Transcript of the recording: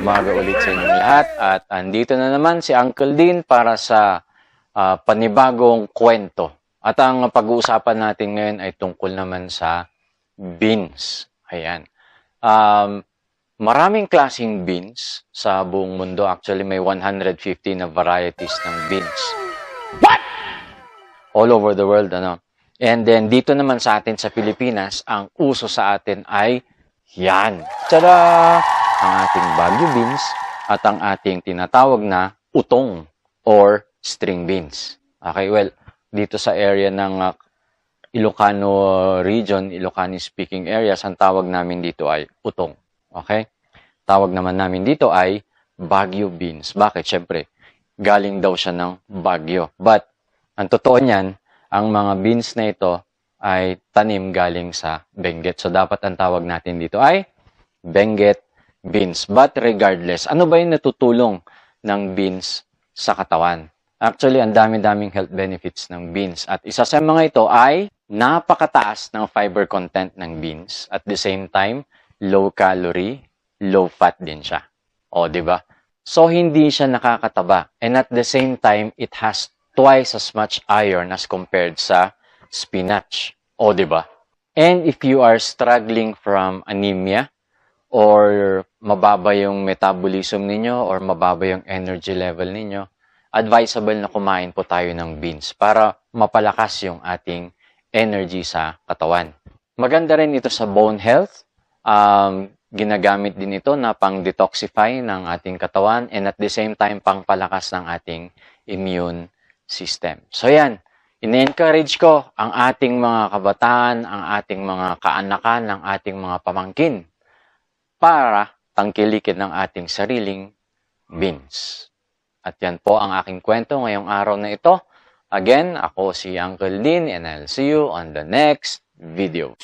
umaga ulit sa inyong lahat at andito na naman si Uncle Dean para sa panibagong kwento. At ang pag-uusapan natin ngayon ay tungkol naman sa beans. Ayan. Maraming klaseng beans sa buong mundo. Actually, may 150 na varieties ng beans. What? All over the world, ano? And then, dito naman sa atin sa Pilipinas, ang uso sa atin ay yan. Tada! Ang ating Baguio beans at ang ating tinatawag na utong or string beans. Okay, well, dito sa area ng Ilocano region, Ilocano speaking areas, ang tawag namin dito ay utong. Okay? Tawag naman namin dito ay Baguio beans. Bakit? Siyempre, galing daw siya ng Baguio. But, ang totoo niyan, ang mga beans na ito ay tanim galing sa Benguet. So, dapat ang tawag natin dito ay Benguet beans. But regardless, ano ba yung natutulong ng beans sa katawan? Actually, ang dami-daming health benefits ng beans. At isa sa mga ito ay napakataas ng fiber content ng beans. At the same time, low calorie, low fat din siya. O, di ba? So, hindi siya nakakataba. And at the same time, it has twice as much iron as compared sa spinach. O, di ba? And if you are struggling from anemia, or mababa yung metabolism ninyo, or mababa yung energy level ninyo, advisable na kumain po tayo ng beans para mapalakas yung ating energy sa katawan. Maganda rin ito sa bone health. Ginagamit din ito na pang-detoxify ng ating katawan and at the same time pang-palakas ng ating immune system. So yan, ine-encourage ko ang ating mga kabataan, ang ating mga kaanakan, ang ating mga pamangkin para tangkilikin ng ating sariling beans. At yan po ang aking kwento ngayong araw na ito. Again, ako si Uncle Dean and I'll see you on the next video.